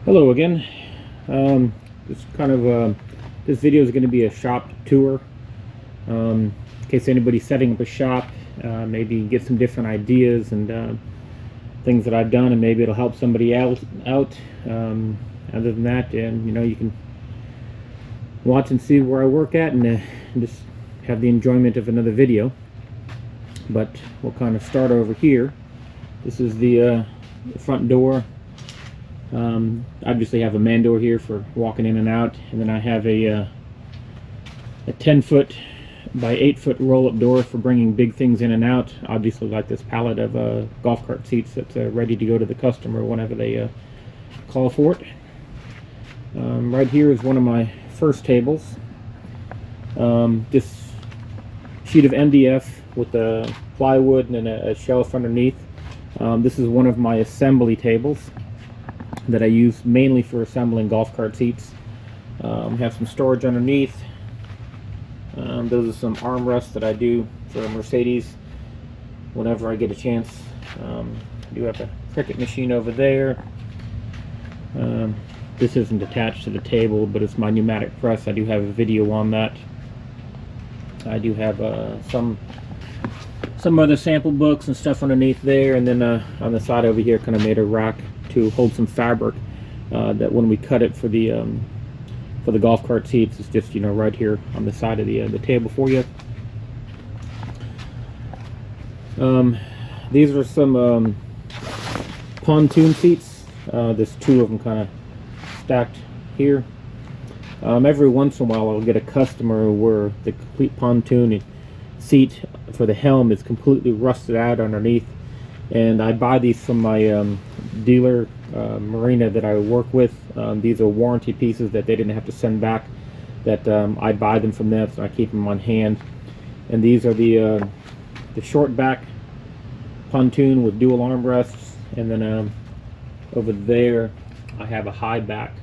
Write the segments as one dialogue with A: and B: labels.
A: Hello again. This video is going to be a shop tour. In case anybody's setting up a shop, maybe get some different ideas and things that I've done, and maybe it'll help somebody else out. Other than that, and you can watch and see where I work at, and just have the enjoyment of another video. But we'll kind of start over here. This is the front door. Obviously have a man door here for walking in and out, and then I have a 10-foot by 8-foot roll-up door for bringing big things in and out. Obviously, like this pallet of golf cart seats that's ready to go to the customer whenever they call for it. Right here is one of my first tables. This sheet of MDF with the plywood and then a shelf underneath. This is one of my assembly tables that I use mainly for assembling golf cart seats. Have some storage underneath. Those are some armrests that I do for Mercedes whenever I get a chance. I do have a Cricut machine over there. This isn't attached to the table, but it's my pneumatic press. I do have a video on that. I do have some other sample books and stuff underneath there, and then on the side over here, kind of made a rack to hold some fabric that when we cut it for the golf cart seats, it's just right here on the side of the table for you. These are some pontoon seats. There's two of them kind of stacked here. Every once in a while I'll get a customer where the complete pontoon seat for the helm is completely rusted out underneath, and I buy these from my dealer marina that I work with. These are warranty pieces that they didn't have to send back, that I buy them from them, so I keep them on hand. And these are the short back pontoon with dual armrests, and then over there I have a high back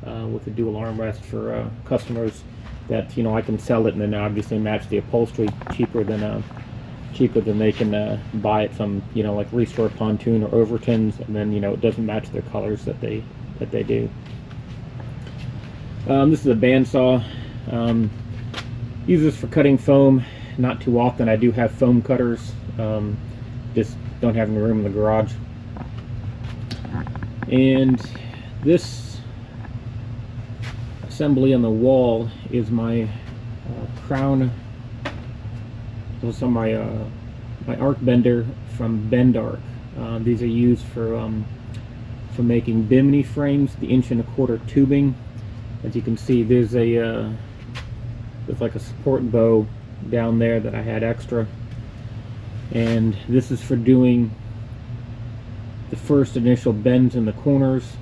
A: with a dual armrest for customers that I can sell it and then obviously match the upholstery cheaper than they can buy it from like Restore Pontoon or Overton's, and then it doesn't match their colors that they do. This is a bandsaw. Use this for cutting foam. Not too often. I do have foam cutters, just don't have any room in the garage. And this assembly on the wall is my crown. Those are my arc bender from Bend Arc. These are used for making bimini frames, the 1¼ inch tubing. As you can see, there's like a support bow down there that I had extra, and this is for doing the first initial bends in the corners,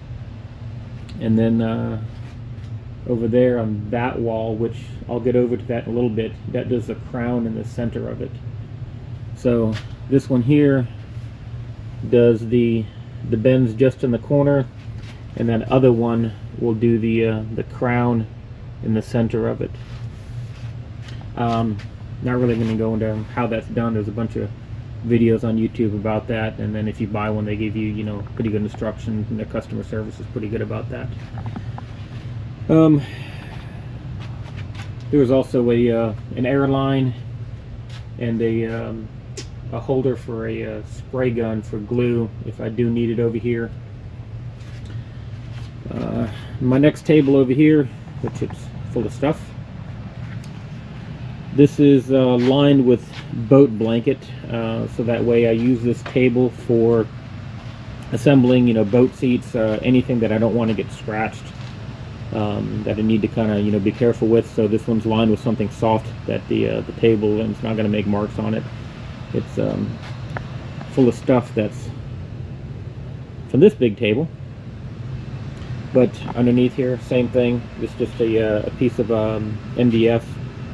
A: and then over there on that wall, which I'll get over to that in a little bit, that does the crown in the center of it. So this one here does the bends just in the corner, and that other one will do the crown in the center of it. Not really going to go into how that's done. There's a bunch of videos on YouTube about that, and then if you buy one, they give you pretty good instructions, and their customer service is pretty good about that. There was also an air line and a holder for a spray gun for glue if I do need it over here. My next table over here, which it's full of stuff. This is lined with boat blanket, so that way I use this table for assembling boat seats, anything that I don't want to get scratched. That I need to kind of be careful with. So this one's lined with something soft that the table is not going to make marks on it. It's full of stuff that's from this big table, but underneath here, same thing. It's just a piece of MDF,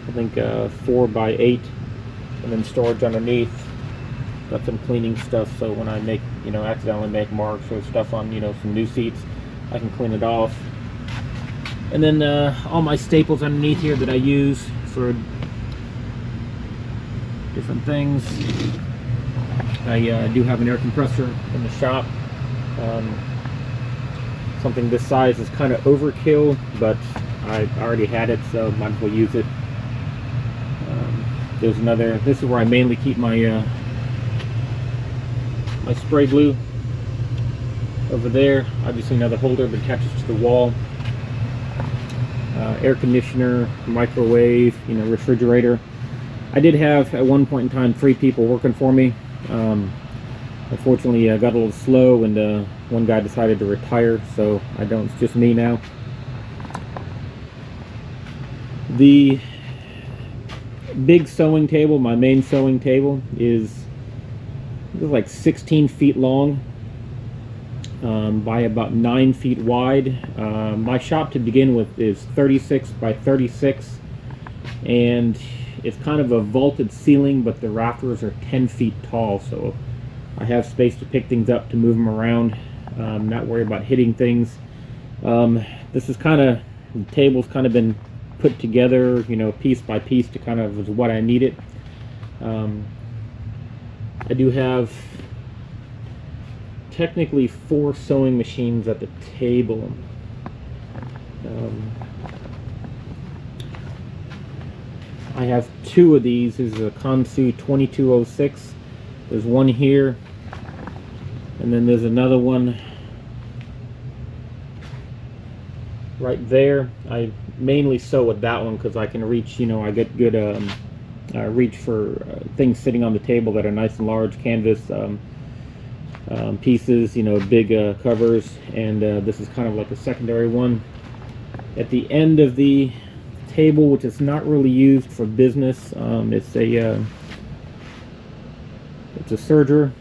A: I think 4 by 8, and then storage underneath. Got some cleaning stuff, so when I make accidentally make marks or stuff on some new seats, I can clean it off. And then all my staples underneath here that I use for different things. I do have an air compressor in the shop. Something this size is kind of overkill, but I already had it, so might as well use it. There's another, this is where I mainly keep my my spray glue. Over there, obviously another holder that attaches to the wall. Air conditioner, microwave, you know, refrigerator. I did have at one point in time 3 people working for me. Unfortunately, I got a little slow, and one guy decided to retire, so I don't. It's just me now. The big sewing table, my main sewing table, is like 16 feet long by about 9 feet wide. My shop to begin with is 36 by 36, and it's kind of a vaulted ceiling, but the rafters are 10 feet tall, so I have space to pick things up, to move them around, not worry about hitting things. This is kind of, the table's kind of been put together, you know, piece by piece to kind of is what I needed. I do have technically 4 sewing machines at the table. I have 2 of these. This is a Kansu 2206. There's one here, and then there's another one right there. I mainly sew with that one because I can reach, you know, I get good reach for things sitting on the table that are nice and large, canvas pieces, you know, big covers, and this is kind of like a secondary one. At the end of the table, which is not really used for business, it's a serger,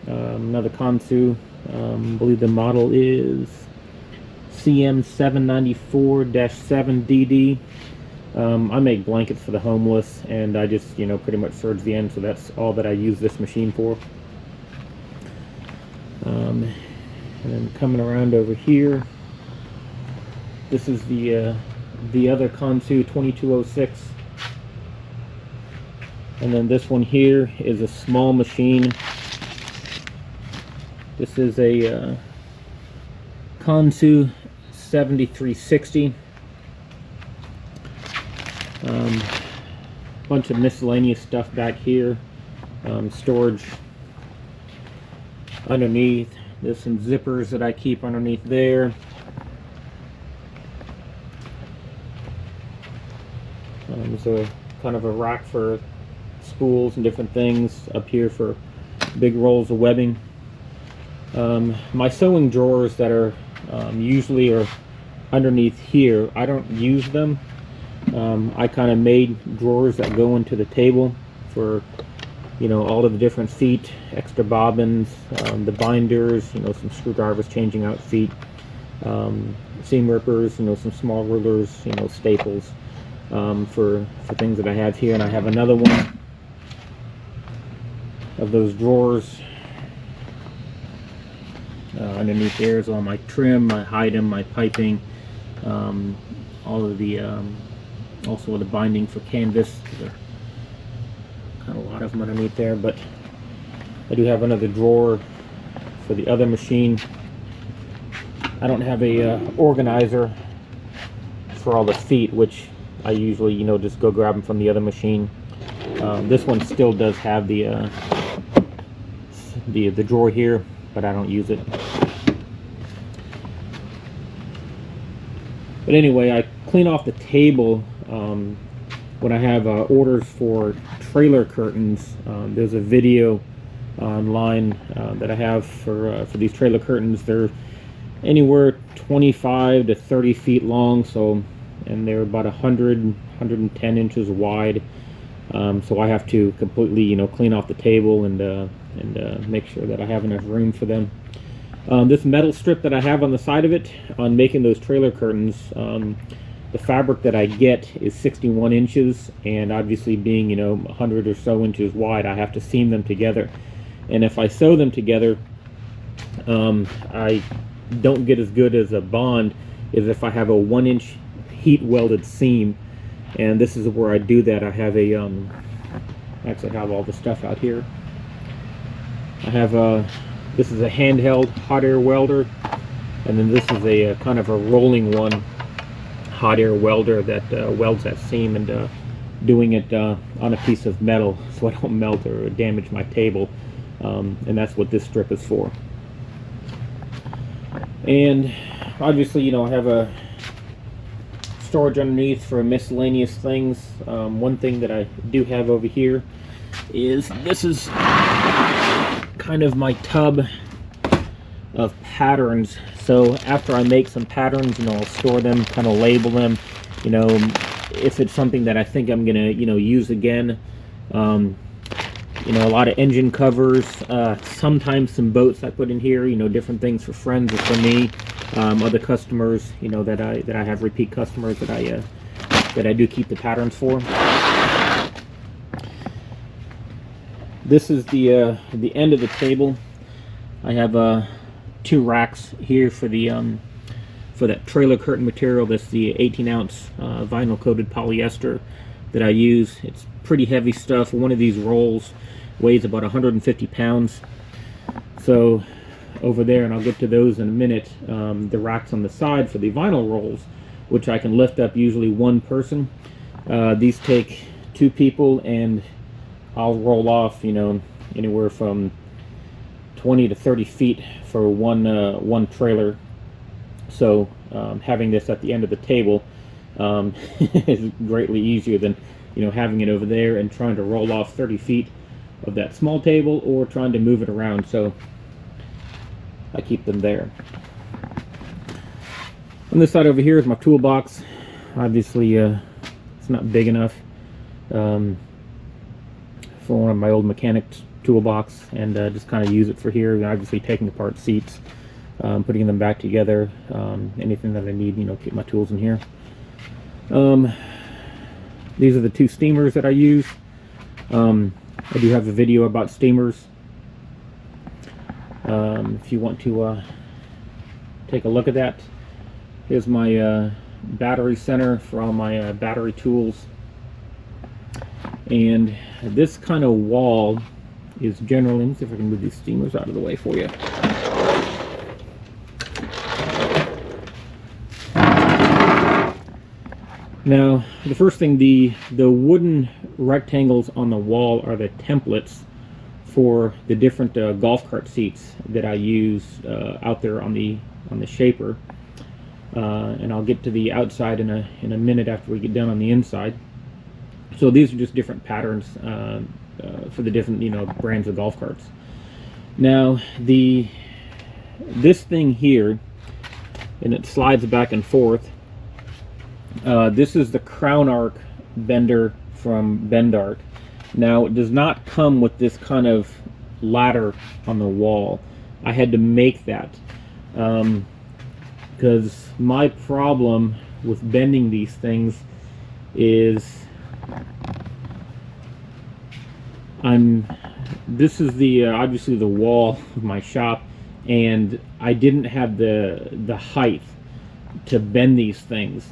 A: another Kansu. I believe the model is CM794-7DD. I make blankets for the homeless, and I just, you know, pretty much serge the end, so that's all that I use this machine for. And then coming around over here, this is the other Kansu 2206. And then this one here is a small machine. This is a Kansu 7360. Bunch of miscellaneous stuff back here. Storage underneath. There's some zippers that I keep underneath there. There's a kind of a rack for spools and different things up here for big rolls of webbing. My sewing drawers that are usually are underneath here, I don't use them. I kind of made drawers that go into the table for, you know, all of the different feet, extra bobbins, the binders, you know, some screwdrivers, changing out feet, seam rippers, you know, some small rulers, you know, staples, for things that I have here. And I have another one of those drawers underneath there is all my trim, my hidem, my piping, all of the also the binding for canvas. There's kind of a lot of them underneath there, but I do have another drawer for the other machine. I don't have a organizer for all the feet, which I usually, you know, just go grab them from the other machine. This one still does have the drawer here, but I don't use it. But anyway, I clean off the table when I have orders for trailer curtains. There's a video online that I have for these trailer curtains. They're anywhere 25 to 30 feet long, so, and they're about 110 inches wide. So I have to completely, you know, clean off the table and make sure that I have enough room for them. This metal strip that I have on the side of it, on making those trailer curtains, the fabric that I get is 61 inches, and obviously being, you know, 100 or so inches wide, I have to seam them together. And if I sew them together, I don't get as good as a bond as if I have a 1-inch heat welded seam. And this is where I do that. I have a actually have all the stuff out here. I have this is a handheld hot air welder. and then this is a kind of a rolling one, hot air welder that welds that seam, and doing it on a piece of metal so I don't melt or damage my table, and that's what this strip is for. And obviously, you know, I have a storage underneath for miscellaneous things. One thing that I do have over here is this is kind of my tub of patterns. So after I make some patterns, you know, I'll store them, kind of label them, you know, if it's something that I think I'm gonna, you know, use again. You know, a lot of engine covers, sometimes some boats I put in here, you know, different things for friends or for me, other customers, you know, that I have repeat customers that I do keep the patterns for. This is the end of the table. I have 2 racks here for the for that trailer curtain material. That's the 18-ounce vinyl coated polyester that I use. It's pretty heavy stuff. One of these rolls weighs about 150 pounds. So over there, and I'll get to those in a minute, the racks on the side for the vinyl rolls, which I can lift up usually one person. These take 2 people, and I'll roll off, you know, anywhere from 20 to 30 feet for one trailer. So having this at the end of the table is greatly easier than, you know, having it over there and trying to roll off 30 feet of that small table, or trying to move it around. So I keep them there. On this side over here is my toolbox. Obviously it's not big enough for one of my old mechanics toolbox, and just kind of use it for here. And obviously taking apart seats, putting them back together, anything that I need, you know, keep my tools in here. These are the 2 steamers that I use. I do have a video about steamers, if you want to take a look at that. Here's my battery center for all my battery tools. And this kind of wall is generally, let me see if I can move these steamers out of the way for you. Now, the first thing, the wooden rectangles on the wall are the templates for the different golf cart seats that I use out there on the shaper, and I'll get to the outside in a minute after we get done on the inside. So these are just different patterns for the different, you know, brands of golf carts. Now this thing here, and it slides back and forth. This is the crown arc bender from Bendark. Now, it does not come with this kind of ladder on the wall. I had to make that because my problem with bending these things is this is the obviously the wall of my shop, and I didn't have the height to bend these things.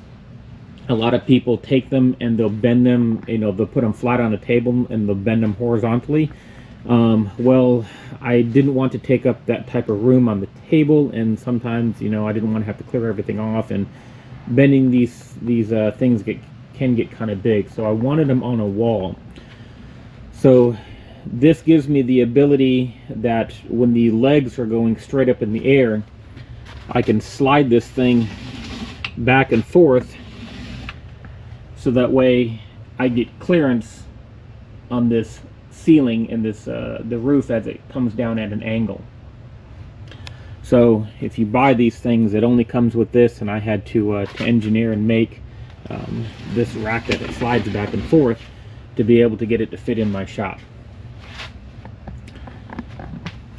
A: A lot of people take them and they'll bend them, you know, they'll put them flat on the table and they'll bend them horizontally. Well, I didn't want to take up that type of room on the table, and sometimes, you know, I didn't want to have to clear everything off, and bending these things can get kind of big. So I wanted them on a wall. So this gives me the ability that when the legs are going straight up in the air, I can slide this thing back and forth, so that way I get clearance on this ceiling and this the roof as it comes down at an angle. So if you buy these things, it only comes with this, and I had to engineer and make this rack that it slides back and forth to be able to get it to fit in my shop.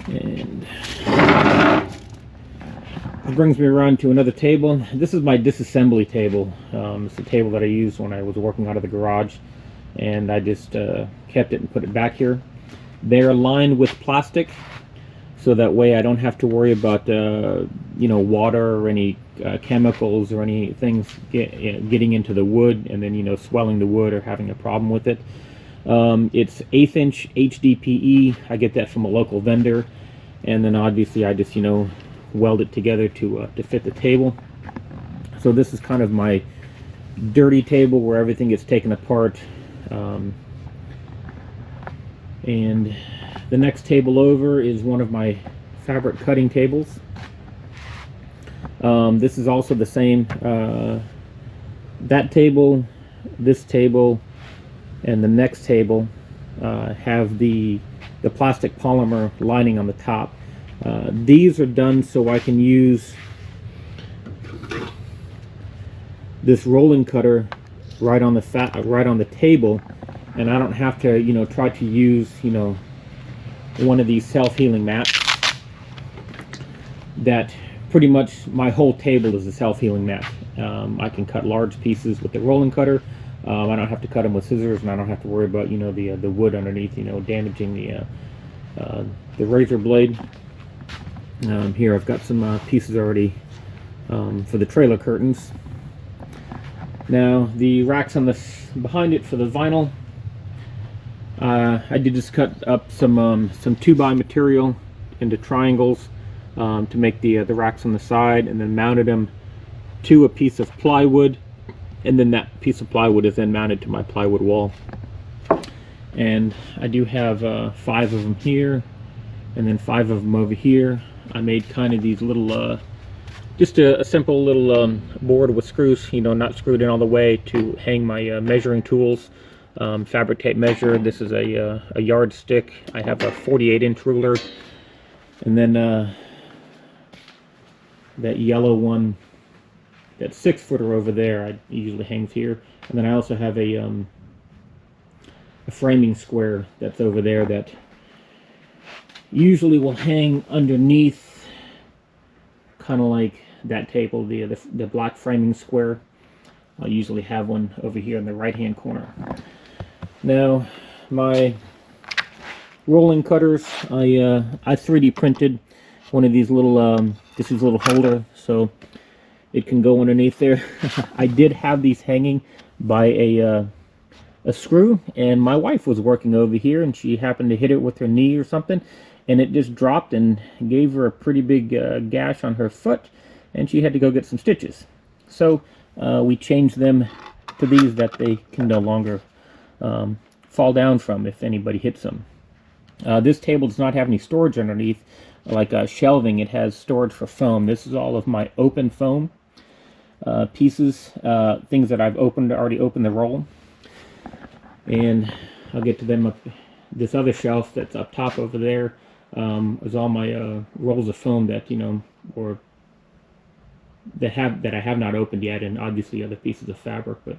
A: And it brings me around to another table. This is my disassembly table. It's a table that I used when I was working out of the garage, and I just kept it and put it back here. They're lined with plastic, so that way I don't have to worry about you know, water or any chemicals or any things getting into the wood and then, you know, swelling the wood or having a problem with it. It's 1/8 inch HDPE. I get that from a local vendor, and then obviously I just, you know, weld it together to fit the table. So this is kind of my dirty table where everything gets taken apart. And the next table over is one of my fabric cutting tables. This is also the same. That table, this table, and the next table have the plastic polymer lining on the top. These are done so I can use this rolling cutter right on the table, and I don't have to, you know, try to use, you know, one of these self-healing mats. That pretty much my whole table is a self-healing mat. I can cut large pieces with the rolling cutter. I don't have to cut them with scissors, and I don't have to worry about, you know, the wood underneath, you know, damaging the razor blade. Here I've got some pieces already for the trailer curtains. Now the racks on the behind it for the vinyl, I did just cut up some 2x material into triangles to make the racks on the side, and then mounted them to a piece of plywood, and then that piece of plywood is then mounted to my plywood wall. And I do have 5 of them here, and then 5 of them over here. I made kind of these little just a simple little board with screws, you know, not screwed in all the way, to hang my measuring tools. Fabric tape measure. This is a yardstick. I have a 48-inch ruler, and then that yellow one, that 6-footer over there, I usually hangs here. And then I also have a framing square that's over there that usually will hang underneath, kind of like that table, the black framing square. I'll usually have one over here in the right hand corner. Now my rolling cutters, I 3D printed one of these little this is a little holder so it can go underneath there. I did have these hanging by a screw, and my wife was working over here and she happened to hit it with her knee or something, and it just dropped and gave her a pretty big gash on her foot, and she had to go get some stitches. So we changed them to these that they can no longer fall down from if anybody hits them. This table does not have any storage underneath like shelving. It has storage for foam. This is all of my open foam pieces, things that I've already opened the roll, and I'll get to them up. This other shelf that's up top over there is all my rolls of foam that, you know, or that I have not opened yet, and obviously other pieces of fabric, but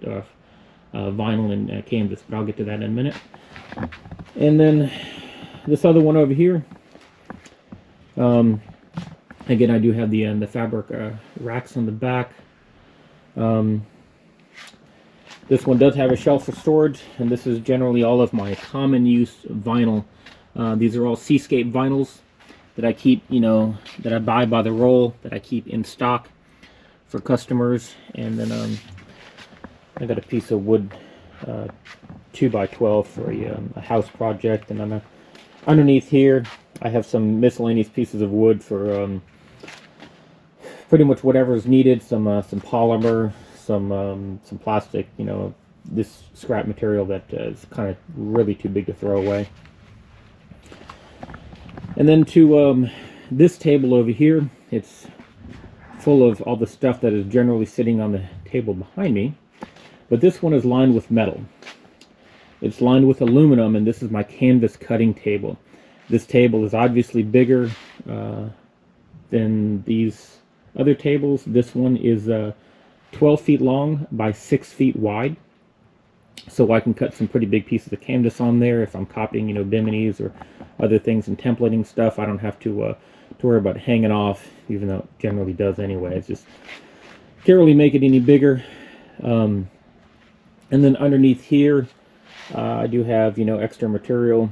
A: vinyl and canvas, but I'll get to that in a minute. And then this other one over here, again, I do have the fabric racks on the back. This one does have a shelf for storage, and this is generally all of my common use vinyl. These are all Seascape vinyls that I keep, you know, that I buy by the roll, that I keep in stock for customers. And then I got a piece of wood 2x12 for a house project, and then underneath here I have some miscellaneous pieces of wood for pretty much whatever is needed. Some polymer, some plastic, you know, this scrap material that is kind of really too big to throw away. And then to this table over here, it's full of all the stuff that is generally sitting on the table behind me, but this one is lined with metal. It's lined with aluminum, and this is my canvas cutting table. This table is obviously bigger than these other tables. This one is 12 feet long by 6 feet wide, so I can cut some pretty big pieces of canvas on there if I'm copying, you know, biminis or other things and templating stuff. I don't have to worry about hanging off, even though it generally does anyway. It's just can't really make it any bigger. And then underneath here, I do have, you know, extra material,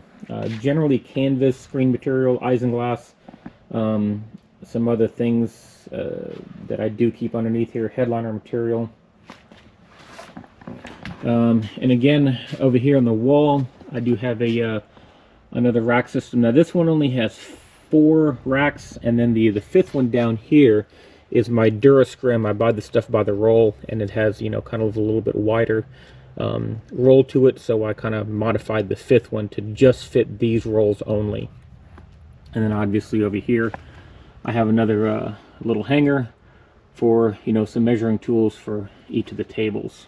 A: generally canvas, screen material, isinglass, some other things that I do keep underneath here, headliner material. And again, over here on the wall, I do have a another rack system. Now this one only has 4 racks, and then the fifth one down here is my Durascrim. I buy the stuff by the roll, and it has, you know, kind of a little bit wider roll to it, so I kind of modified the fifth one to just fit these rolls only. And then obviously over here I have another little hanger for, you know, some measuring tools for each of the tables.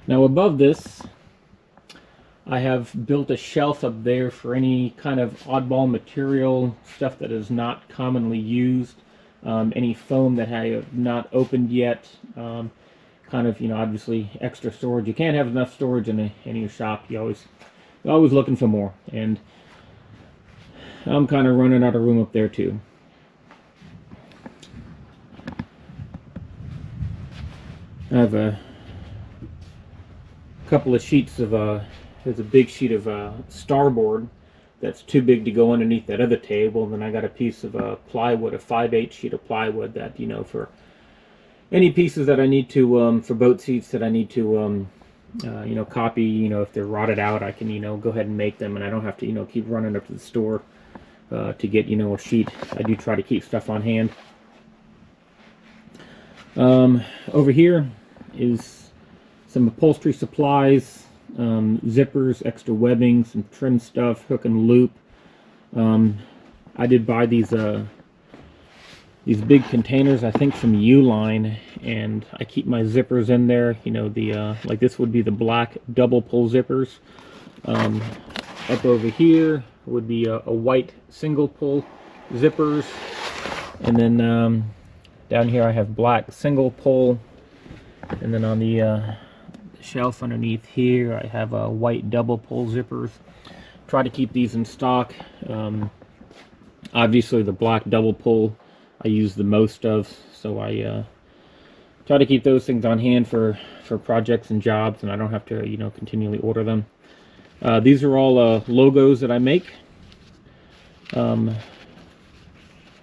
A: Now above this, I have built a shelf up there for any kind of oddball material, stuff that is not commonly used, any foam that I have not opened yet, kind of, you know, obviously extra storage. You can't have enough storage in your shop. You're always looking for more, and I'm kind of running out of room up there too. I have a couple of sheets of there's a big sheet of starboard that's too big to go underneath that other table, and then I got a piece of plywood, a 5/8 sheet of plywood that, you know, for any pieces that I need to for boat seats that I need to you know, copy, you know, if they're rotted out, I can, you know, go ahead and make them, and I don't have to, you know, keep running up to the store to get, you know, a sheet. I do try to keep stuff on hand. Over here is some upholstery supplies, zippers, extra webbing, some trim stuff, hook and loop. I did buy these big containers, I think from Uline, and I keep my zippers in there. You know, the like this would be the black double pull zippers. Up over here would be a white single pull zippers, and then down here I have black single pull, and then on the shelf underneath here I have a white double pull zippers. Try to keep these in stock. Obviously the black double pull I use the most of, so I try to keep those things on hand for projects and jobs, and I don't have to, you know, continually order them. These are all logos that I make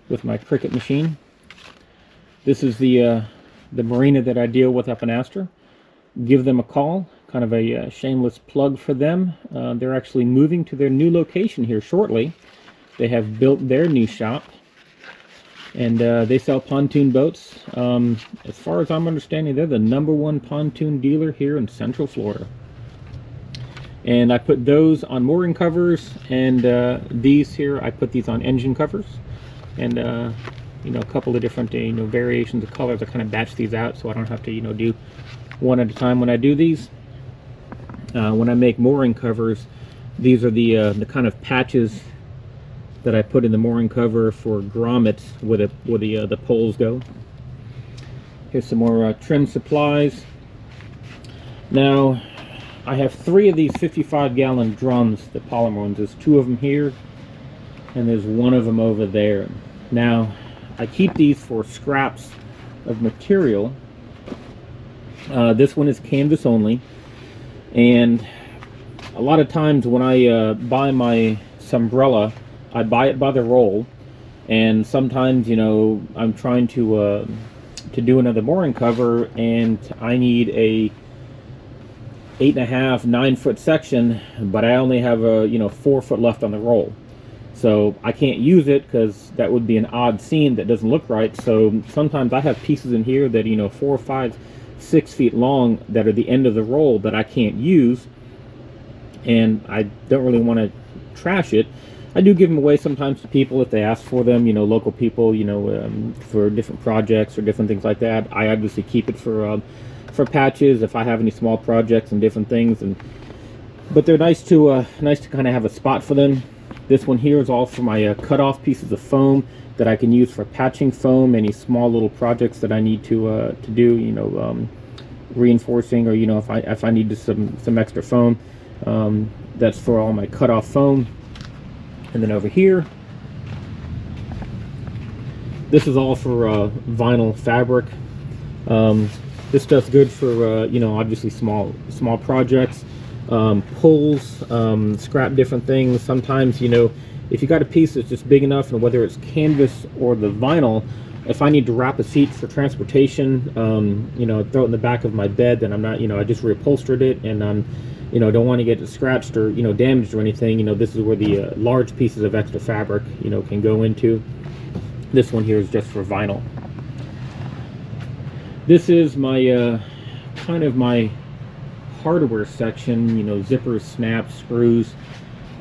A: with my Cricut machine. This is the marina that I deal with up in Astor. Give them a call, kind of a shameless plug for them. They're actually moving to their new location here shortly. They have built their new shop, and they sell pontoon boats. As far as I'm understanding, they're the #1 pontoon dealer here in Central Florida. And I put those on mooring covers, and these here, I put these on engine covers, and you know, a couple of different, you know, variations of colors. I kind of batch these out so I don't have to, you know, do one at a time when I do these. When I make mooring covers, these are the kind of patches that I put in the mooring cover for grommets where the poles go. Here's some more trim supplies. Now I have 3 of these 55-gallon drums, the polymer ones. There's 2 of them here, and there's 1 of them over there. Now I keep these for scraps of material. This one is canvas only, and a lot of times when I buy my umbrella, I buy it by the roll, and sometimes, you know, I'm trying to do another mooring cover, and I need a 8.5, 9-foot section, but I only have a, you know, 4 foot left on the roll. So I can't use it because that would be an odd seam that doesn't look right. So sometimes I have pieces in here that, you know, 4, 5, 6 feet long that are the end of the roll that I can't use, and I don't really want to trash it. I do give them away sometimes to people if they ask for them, you know, local people, you know, for different projects or different things like that. I obviously keep it for patches if I have any small projects and different things, but they're nice to kind of have a spot for them. This one here is all for my cut-off pieces of foam that I can use for patching foam, any small little projects that I need to do, you know, reinforcing, or, you know, if I need some extra foam. That's for all my cut-off foam. And then over here, this is all for vinyl fabric. This stuff's good for you know, obviously small projects, pulls, scrap different things. Sometimes, you know, if you got a piece that's just big enough, and whether it's canvas or the vinyl, if I need to wrap a seat for transportation, you know, throw it in the back of my bed, then I'm not, you know, I just reupholstered it, and I'm, you know, don't want to get it scratched or, you know, damaged or anything. You know, this is where the large pieces of extra fabric, you know, can go into. This one here is just for vinyl. This is my kind of my hardware section, you know, zippers, snaps, screws,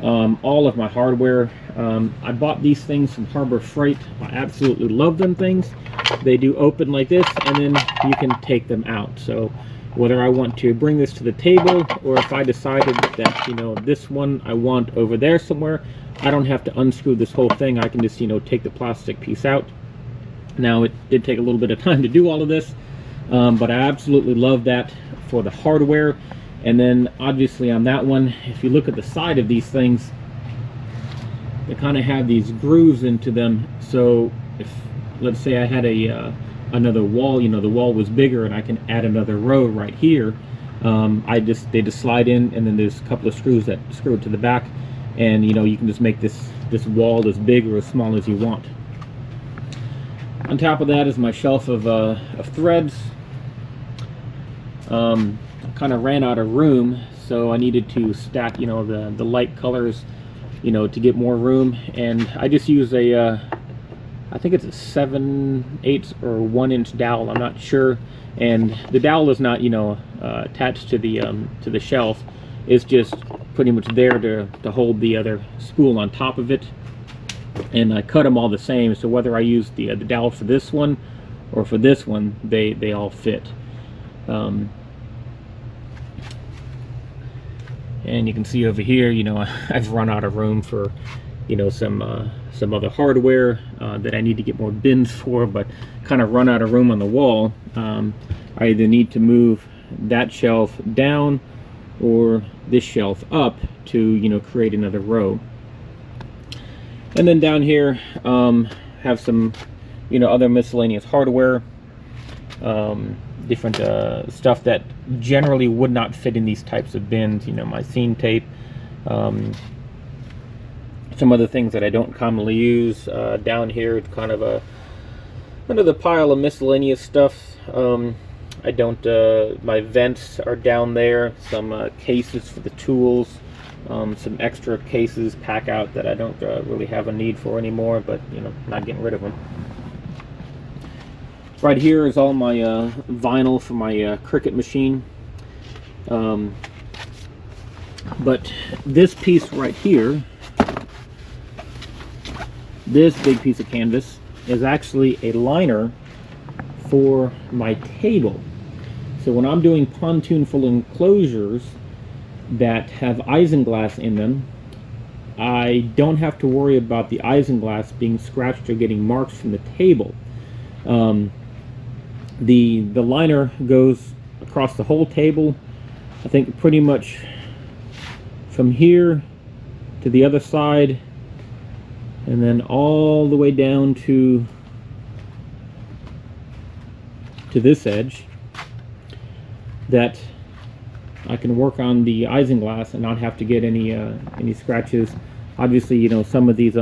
A: all of my hardware. I bought these things from Harbor Freight. I absolutely love them things. They do open like this, and then you can take them out. So whether I want to bring this to the table, or if I decided that, you know, this one I want over there somewhere, I don't have to unscrew this whole thing. I can just, you know, take the plastic piece out. Now, it did take a little bit of time to do all of this, but I absolutely love that for the hardware. And then obviously on that one, if you look at the side of these things, they kind of have these grooves into them. So if, let's say I had a another wall, you know, the wall was bigger and I can add another row right here, they just slide in, and then there's a couple of screws that screw it to the back, and you know, you can just make this wall as big or as small as you want. On top of that is my shelf of threads. Kind of ran out of room, so I needed to stack, you know, the light colors, you know, to get more room, and I just use a I think it's a 7/8 or 1-inch dowel, I'm not sure, and the dowel is not, you know, attached to the shelf. It's just pretty much there to hold the other spool on top of it, and I cut them all the same, so whether I use the dowel for this one or for this one, they all fit. And you can see over here, you know, I've run out of room for, you know, some other hardware that I need to get more bins for, but kind of run out of room on the wall. I either need to move that shelf down or this shelf up to, you know, create another row. And then down here, have some, you know, other miscellaneous hardware. Different stuff that generally would not fit in these types of bins, you know, my seam tape, some other things that I don't commonly use. Down here, it's kind of another pile of miscellaneous stuff. I don't, my vents are down there, some cases for the tools, some extra cases, pack out, that I don't really have a need for anymore, but, you know, not getting rid of them. Right here is all my vinyl for my Cricut machine. But this piece right here, this big piece of canvas, is actually a liner for my table. So when I'm doing pontoon full enclosures that have isinglass in them, I don't have to worry about the isinglass being scratched or getting marks from the table. The liner goes across the whole table, I think pretty much from here to the other side, and then all the way down to this edge, that I can work on the isinglass and not have to get any scratches. Obviously, you know, some of these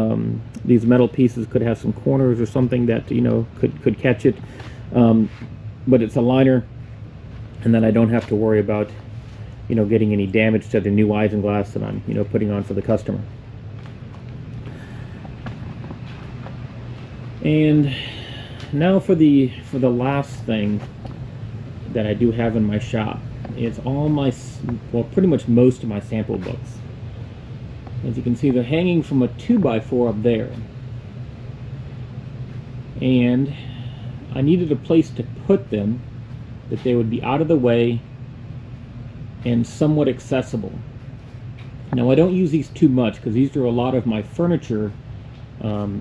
A: metal pieces could have some corners or something that, you know, could catch it. But it's a liner, and then I don't have to worry about, you know, getting any damage to the new isinglass that I'm, you know, putting on for the customer. And now for the last thing that I do have in my shop. It's all my, well, pretty much most of my sample books. As you can see, they're hanging from a 2x4 up there, and I needed a place to put them that they would be out of the way and somewhat accessible. Now, I don't use these too much because these are a lot of my furniture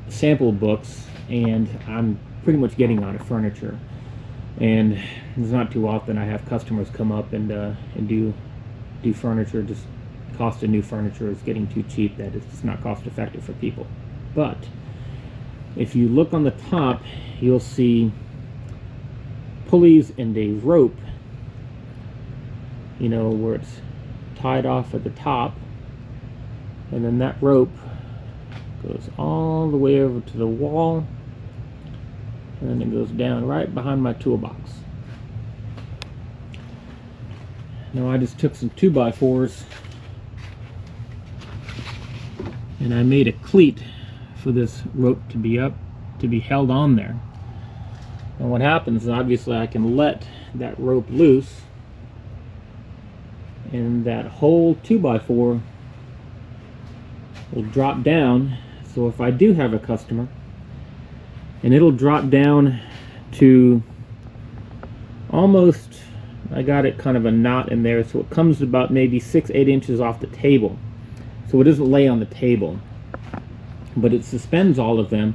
A: sample books, and I'm pretty much getting out of furniture, and it's not too often I have customers come up and do furniture. Just cost of new furniture is getting too cheap that it's just not cost effective for people. But if you look on the top, you'll see pulleys and a rope, you know, where it's tied off at the top, and then that rope goes all the way over to the wall, and then it goes down right behind my toolbox. Now I just took some 2x4s and I made a cleat for this rope to be held on there. And what happens is, obviously, I can let that rope loose, and that whole 2x4 will drop down. So if I do have a customer, and it'll drop down to almost, I got it kind of a knot in there, so it comes about maybe 6-8 inches off the table. So it doesn't lay on the table, but it suspends all of them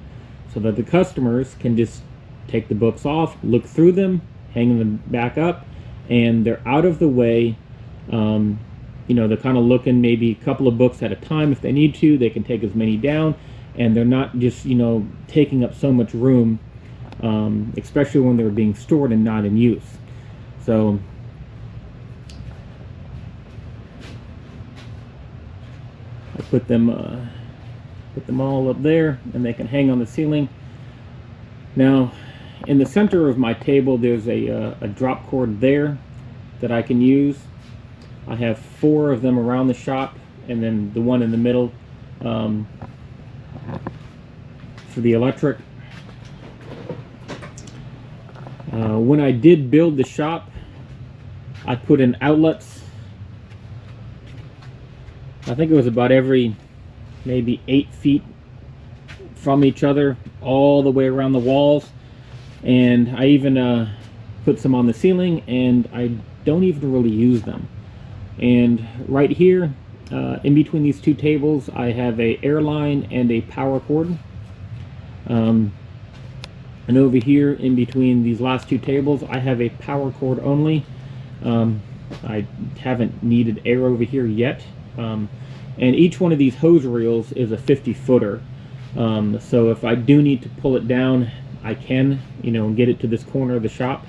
A: so that the customers can just take the books off, look through them, hang them back up, and they're out of the way. You know, they're kind of looking maybe a couple of books at a time. If they need to, they can take as many down, and they're not just, you know, taking up so much room, especially when they're being stored and not in use. So I put them all up there, and they can hang on the ceiling. Now, in the center of my table, there's a drop cord there that I can use. I have 4 of them around the shop, and then the one in the middle for the electric. When I did build the shop, I put in outlets. I think it was about every maybe 8 feet from each other, all the way around the walls. And I even put some on the ceiling, and I don't even really use them. And right here, in between these 2 tables, I have a air line and a power cord. And over here, in between these last 2 tables, I have a power cord only. I haven't needed air over here yet. And each one of these hose reels is a 50-footer. So if I do need to pull it down, I can, you know, get it to this corner of the shop.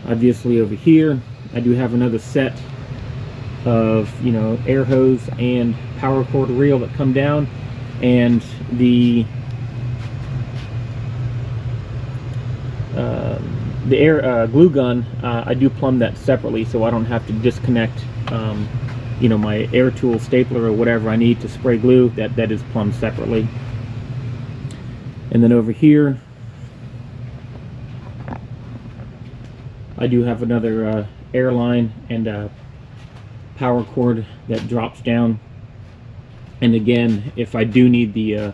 A: Obviously over here, I do have another set of, you know, air hose and power cord reel that come down, and the air glue gun, I do plumb that separately, so I don't have to disconnect you know, my air tool stapler or whatever I need to spray glue. That is plumbed separately. And then over here, I do have another air line and a power cord that drops down. And again, if I do need the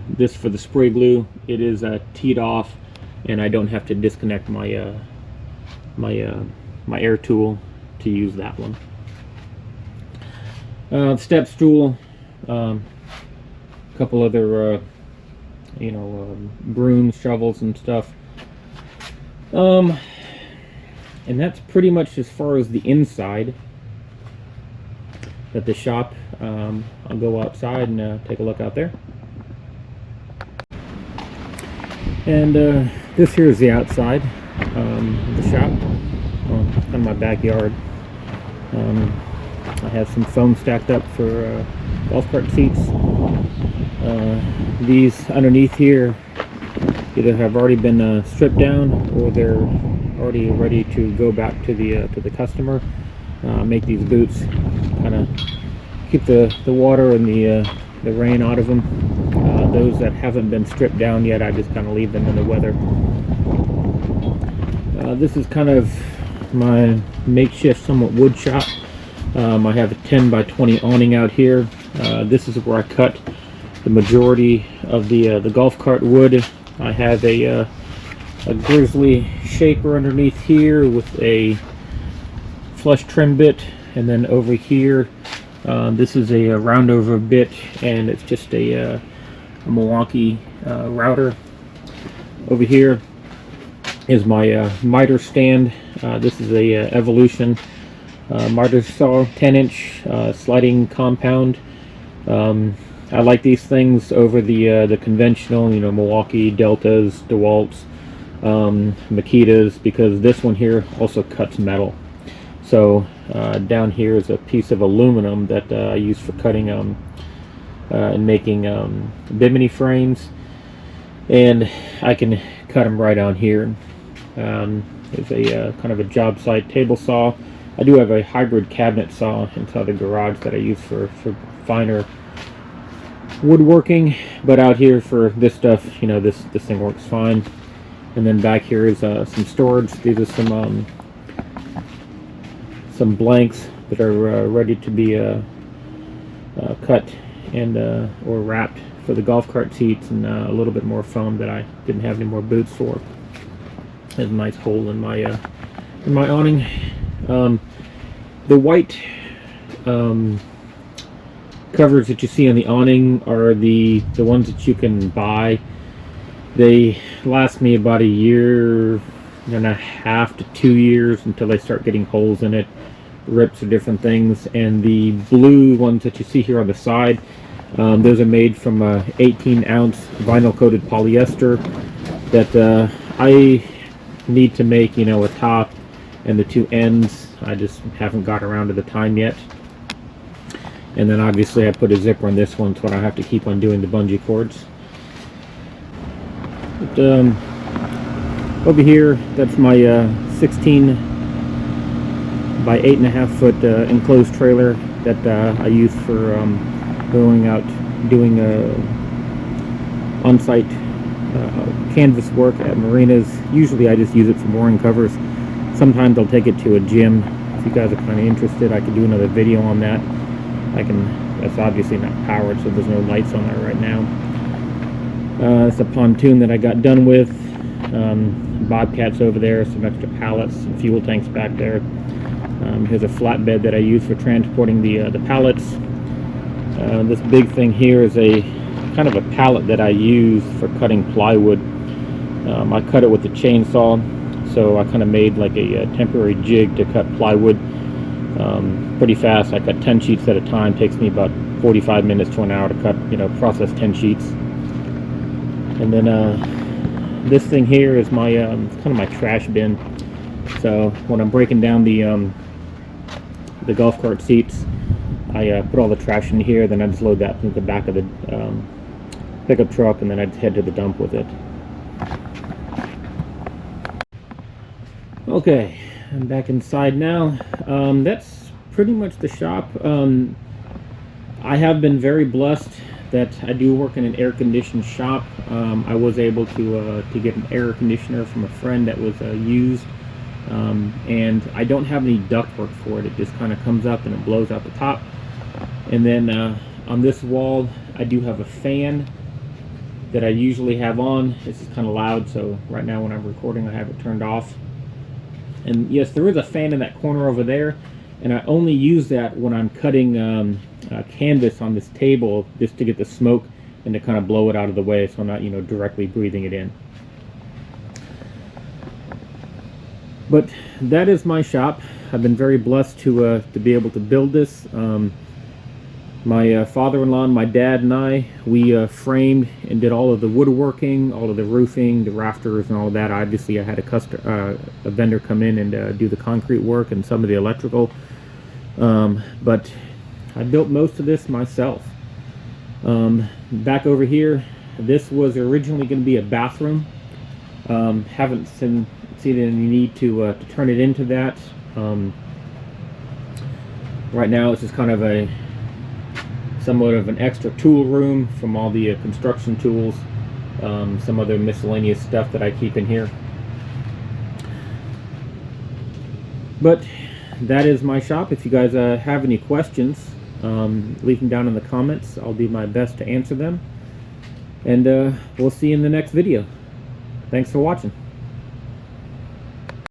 A: this for the spray glue, it is teed off, and I don't have to disconnect my my air tool to use that one. Step stool, a couple other you know, brooms, shovels, and stuff. And that's pretty much as far as the inside at the shop. I'll go outside and take a look out there. And this here is the outside of the shop. Well, kind of my backyard. I have some foam stacked up for golf cart seats. These underneath here either have already been stripped down, or they're already ready to go back to the customer. Make these boots, kind of keep the water and the rain out of them. Those that haven't been stripped down yet, I just kind of leave them in the weather. This is kind of my makeshift, somewhat wood shop. I have a 10 by 20 awning out here. This is where I cut the majority of the golf cart wood. I have a grizzly shaper underneath here with a flush trim bit, and then over here this is a roundover bit, and it's just a Milwaukee router. Over here is my miter stand. This is a Evolution miter saw, 10-inch sliding compound. I like these things over the conventional, you know, Milwaukee Deltas, DeWalt's, Makitas, because this one here also cuts metal. So down here is a piece of aluminum that I use for cutting and making bimini frames, and I can cut them right on here. There's a kind of a job site table saw. I do have a hybrid cabinet saw inside the garage that I use for finer woodworking, but out here for this stuff, you know, this thing works fine. And then back here is some storage. These are some blanks that are ready to be cut and or wrapped for the golf cart seats, and a little bit more foam that I didn't have any more boots for. There's a nice hole in my awning. The white covers that you see on the awning are the ones that you can buy. They last me about a year and a half to 2 years until they start getting holes in it, rips or different things. And the blue ones that you see here on the side, those are made from 18-ounce vinyl coated polyester that I need to make, you know, a top and the two ends. I just haven't got around to the time yet. And then obviously I put a zipper on this one so I don't have to keep on doing the bungee cords. But, over here, that's my 16 by 8.5 foot enclosed trailer that I use for going out doing on-site canvas work at marinas. Usually I just use it for mooring covers. Sometimes I'll take it to a gym. If you guys are kind of interested, I could do another video on that. That's obviously not powered, so there's no lights on there right now. It's a pontoon that I got done with. Bobcats over there, some extra pallets, some fuel tanks back there. Here's a flatbed that I use for transporting the pallets. This big thing here is a kind of a pallet that I use for cutting plywood. I cut it with the chainsaw, so I kind of made like a temporary jig to cut plywood pretty fast. I cut 10 sheets at a time. Takes me about 45 minutes to an hour to cut, you know, process 10 sheets. And then this thing here is my kind of my trash bin. So when I'm breaking down the golf cart seats, I put all the trash in here, then I just load that into the back of the pickup truck, and then I just head to the dump with it. Okay, I'm back inside now. That's pretty much the shop. I have been very blessed that I do work in an air-conditioned shop. I was able to get an air conditioner from a friend that was used, and I don't have any ductwork for it. It just kind of comes up and it blows out the top. And then on this wall, I do have a fan that I usually have on. This is kind of loud, so right now when I'm recording, I have it turned off. And yes, there is a fan in that corner over there, and I only use that when I'm cutting canvas on this table, just to get the smoke and to kind of blow it out of the way, so I'm not, you know, directly breathing it in. But that is my shop. I've been very blessed to be able to build this. My father-in-law and my dad and I, we framed and did all of the woodworking, all of the roofing, the rafters, and all of that. Obviously, I had a vendor come in and do the concrete work and some of the electrical. But I built most of this myself. Back over here, this was originally going to be a bathroom. Haven't seen any need to turn it into that. Right now, it's just kind of somewhat of an extra tool room from all the construction tools, some other miscellaneous stuff that I keep in here. But that is my shop. If you guys have any questions, leave them down in the comments. I'll do my best to answer them. And we'll see you in the next video. Thanks for watching.